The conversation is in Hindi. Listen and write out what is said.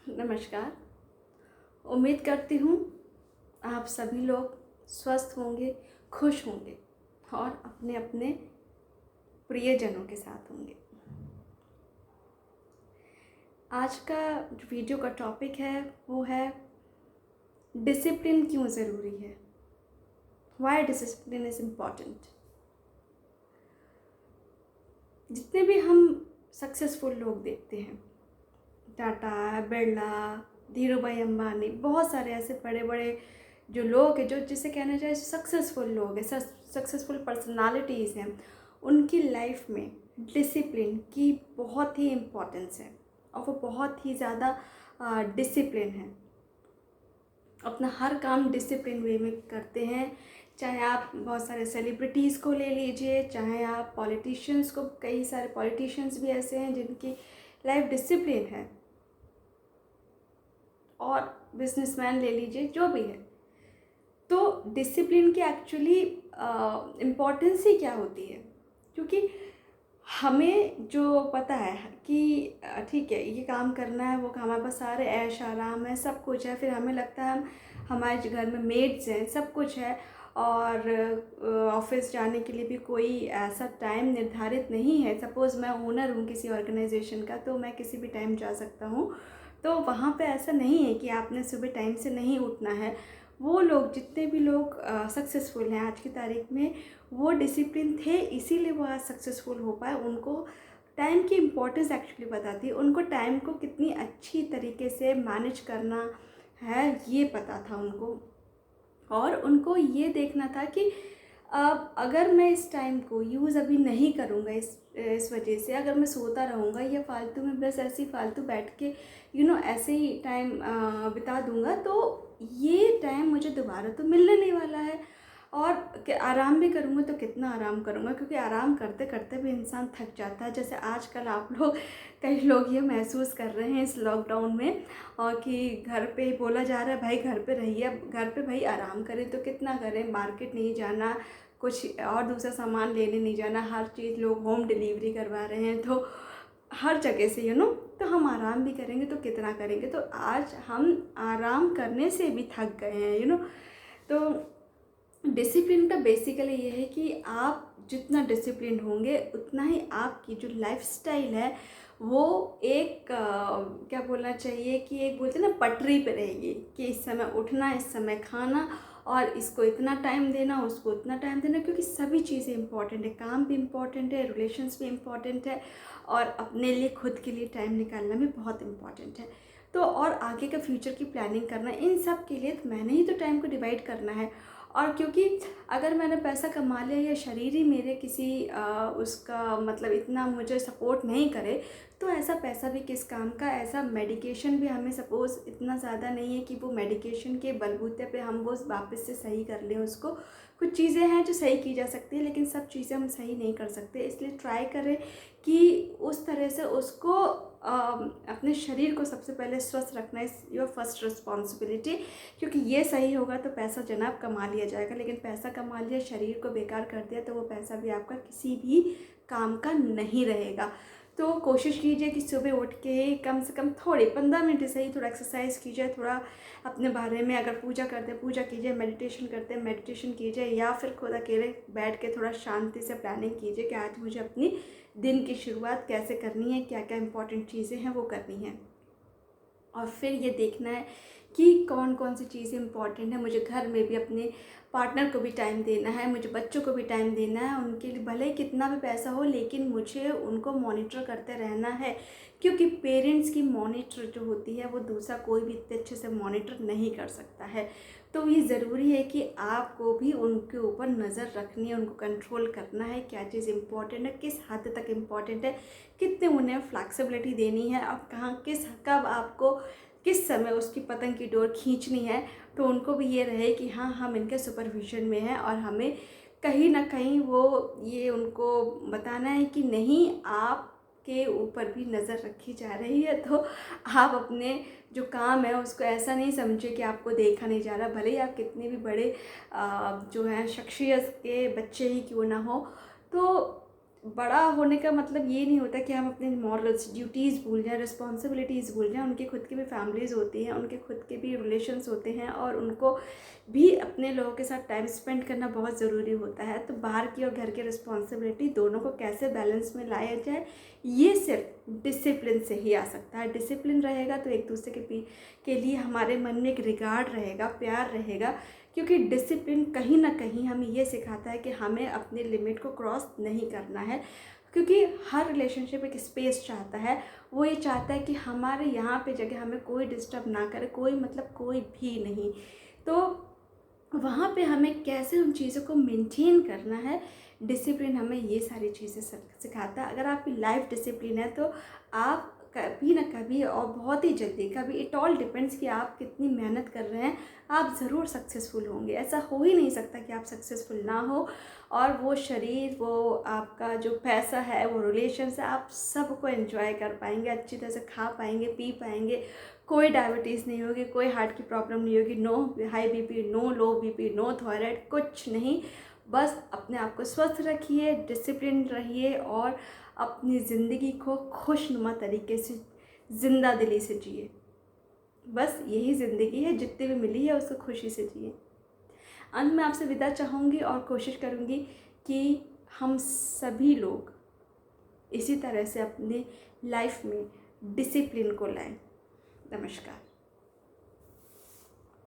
नमस्कार। उम्मीद करती हूँ आप सभी लोग स्वस्थ होंगे, खुश होंगे और अपने अपने प्रियजनों के साथ होंगे। आज का जो वीडियो का टॉपिक है वो है डिसिप्लिन क्यों ज़रूरी है। Why discipline is important. जितने भी हम सक्सेसफुल लोग देखते हैं, टाटा, बिरला, धीरू भाई अंबानी, बहुत सारे ऐसे बड़े बड़े जो लोग हैं, जो जिसे कहना चाहिए सक्सेसफुल लोग हैं, सक्सेसफुल पर्सनालिटीज़ हैं, उनकी लाइफ में डिसिप्लिन की बहुत ही इम्पोर्टेंस है और वो बहुत ही ज़्यादा डिसिप्लिन है। अपना हर काम डिसिप्लिन वे में करते हैं। चाहे आप बहुत सारे सेलिब्रिटीज़ को ले लीजिए, चाहे आप पॉलिटिशियंस को, कई सारे पॉलिटिशियंस भी ऐसे हैं जिनकी लाइफ डिसिप्लिन है, और बिजनेसमैन ले लीजिए, जो भी है। तो डिसिप्लिन की एक्चुअली इम्पोर्टेंस ही क्या होती है, क्योंकि हमें जो पता है कि ठीक है ये काम करना है, वो काम, हमारे पास सारे ऐश आराम है, सब कुछ है, फिर हमें लगता है हम हमारे घर में मेड्स हैं, सब कुछ है, और ऑफिस जाने के लिए भी कोई ऐसा टाइम निर्धारित नहीं है। सपोज़ मैं ओनर हूँ किसी ऑर्गेनाइजेशन का, तो मैं किसी भी टाइम जा सकता हूँ। तो वहाँ पे ऐसा नहीं है कि आपने सुबह टाइम से नहीं उठना है। वो लोग, जितने भी लोग सक्सेसफुल हैं आज की तारीख में, वो डिसिप्लिन थे, इसीलिए वो आज सक्सेसफुल हो पाए। उनको टाइम की इम्पोर्टेंस एक्चुअली पता थी, उनको टाइम को कितनी अच्छी तरीके से मैनेज करना है ये पता था उनको। और उनको ये देखना था कि अब अगर मैं इस टाइम को यूज़ अभी नहीं करूँगा, इस वजह से अगर मैं सोता रहूँगा या फालतू में बस ऐसे ही फालतू बैठ के ऐसे ही टाइम बिता दूँगा, तो ये टाइम मुझे दोबारा तो मिलने नहीं वाला है। और आराम भी करूँगा तो कितना आराम करूँगा, क्योंकि आराम करते करते भी इंसान थक जाता है। जैसे आजकल आप लोग, कई लोग ये महसूस कर रहे हैं इस लॉकडाउन में, और कि घर पे ही बोला जा रहा है भाई घर पे रहिए, घर पे भाई आराम करें तो कितना करें, मार्केट नहीं जाना, कुछ और दूसरा सामान लेने नहीं जाना, हर चीज़ लोग होम डिलीवरी करवा रहे हैं, तो हर जगह से तो हम आराम भी करेंगे तो कितना करेंगे। तो आज हम आराम करने से भी थक गए हैं तो डिसिप्लिन का बेसिकली ये है कि आप जितना डिसिप्लिन होंगे उतना ही आपकी जो लाइफस्टाइल है वो एक क्या बोलना चाहिए कि एक बोलते हैं ना, पटरी पे रहेगी, कि इस समय उठना, इस समय खाना, और इसको इतना टाइम देना, उसको इतना टाइम देना, क्योंकि सभी चीज़ें इंपॉर्टेंट है। काम भी इम्पॉर्टेंट है, रिलेशंस भी इम्पॉर्टेंट है, और अपने लिए, खुद के लिए टाइम निकालना भी बहुत इम्पॉर्टेंट है। तो और आगे का फ्यूचर की प्लानिंग करना, इन सब के लिए तो मैंने ही तो टाइम को डिवाइड करना है। और क्योंकि अगर मैंने पैसा कमा लिया या शरीर ही मेरे किसी उसका मतलब इतना मुझे सपोर्ट नहीं करे, तो ऐसा पैसा भी किस काम का। ऐसा मेडिकेशन भी हमें सपोज़ इतना ज़्यादा नहीं है कि वो मेडिकेशन के बलबूते पे हम वो वापस से सही कर लें उसको। कुछ चीज़ें हैं जो सही की जा सकती है, लेकिन सब चीज़ें हम सही नहीं कर सकते। इसलिए ट्राई करें कि उस तरह से उसको अपने शरीर को सबसे पहले स्वस्थ रखना इज़ योर फर्स्ट रिस्पॉन्सिबिलिटी, क्योंकि ये सही होगा तो पैसा जनाब कमा लिया जाएगा, लेकिन पैसा कमा लिया, शरीर को बेकार कर दिया, तो वो पैसा भी आपका किसी भी काम का नहीं रहेगा। तो कोशिश कीजिए कि सुबह उठ के कम से कम थोड़े 15 मिनट से ही थोड़ा एक्सरसाइज कीजिए, थोड़ा अपने बारे में, अगर पूजा करते हैं पूजा कीजिए, मेडिटेशन करते हैं मेडिटेशन कीजिए, या फिर खुद अकेले बैठ के थोड़ा शांति से प्लानिंग कीजिए कि आज मुझे अपनी दिन की शुरुआत कैसे करनी है, क्या क्या इंपॉर्टेंट चीज़ें हैं वो करनी है। और फिर ये देखना है कि कौन कौन सी चीज़ें इंपॉर्टेंट है। मुझे घर में भी अपने पार्टनर को भी टाइम देना है, मुझे बच्चों को भी टाइम देना है, उनके लिए भले ही कितना भी पैसा हो, लेकिन मुझे उनको मॉनिटर करते रहना है, क्योंकि पेरेंट्स की मॉनिटर जो होती है वो दूसरा कोई भी इतने अच्छे से मॉनिटर नहीं कर सकता है। तो ये ज़रूरी है कि आपको भी उनके ऊपर नज़र रखनी है, उनको कंट्रोल करना है, क्या चीज़ इंपॉर्टेंट है, किस हद तक इम्पॉर्टेंट है, कितने उन्हें फ्लैक्सिबिलिटी देनी है, अब कहाँ किस कब आपको किस समय उसकी पतंग की डोर खींचनी है। तो उनको भी ये रहे कि हाँ, हम इनके सुपरविजन में हैं, और हमें कहीं ना कहीं वो ये उनको बताना है कि नहीं, आपके ऊपर भी नज़र रखी जा रही है। तो आप अपने जो काम है उसको ऐसा नहीं समझिए कि आपको देखा नहीं जा रहा, भले ही आप कितने भी बड़े जो हैं शख्सियत के बच्चे ही क्यों ना हो। तो बड़ा होने का मतलब ये नहीं होता कि हम अपने मॉरल्स ड्यूटीज़ भूल जाएं, रिस्पॉन्सिबिलिटीज़ भूल जाएं। उनकी खुद की भी फैमिलीज़ होती हैं, उनके खुद के भी रिलेशंस होते हैं, और उनको भी अपने लोगों के साथ टाइम स्पेंड करना बहुत ज़रूरी होता है। तो बाहर की और घर की रिस्पॉन्सिबिलिटी दोनों को कैसे बैलेंस में लाया जाए, ये सिर्फ डिसिप्लिन से ही आ सकता है। डिसिप्लिन रहेगा तो एक दूसरे के लिए हमारे मन में एक रिगार्ड रहेगा, प्यार रहेगा, क्योंकि डिसिप्लिन कहीं ना कहीं हमें ये सिखाता है कि हमें अपने लिमिट को क्रॉस नहीं करना है। क्योंकि हर रिलेशनशिप एक स्पेस चाहता है, वो ये चाहता है कि हमारे यहाँ पे जगह हमें कोई डिस्टर्ब ना करे, कोई मतलब कोई भी नहीं। तो वहाँ पे हमें कैसे उन चीज़ों को मेंटेन करना है, डिसिप्लिन हमें ये सारी चीज़ें सिखाता है। अगर आपकी लाइफ डिसिप्लिन है तो आप कभी ना कभी और बहुत ही जल्दी, कभी इट ऑल डिपेंड्स कि आप कितनी मेहनत कर रहे हैं, आप ज़रूर सक्सेसफुल होंगे। ऐसा हो ही नहीं सकता कि आप सक्सेसफुल ना हो। और वो शरीर, वो आपका जो पैसा है, वो रिलेशंस है, आप सबको एंजॉय कर पाएंगे, अच्छी तरह से खा पाएंगे, पी पाएंगे, कोई डायबिटीज़ नहीं होगी, कोई हार्ट की प्रॉब्लम नहीं होगी, no high BP, no low BP, no thyroid, कुछ नहीं। बस अपने आप को स्वस्थ रखिए, डिसिप्लिन रहिए, और अपनी ज़िंदगी को खुशनुमा तरीके से, ज़िंदा दिली से जिए। बस यही ज़िंदगी है, जितनी भी मिली है उसको खुशी से जिए। अंत में आपसे विदा चाहूँगी और कोशिश करूँगी कि हम सभी लोग इसी तरह से अपने लाइफ में डिसिप्लिन को लाएं। नमस्कार।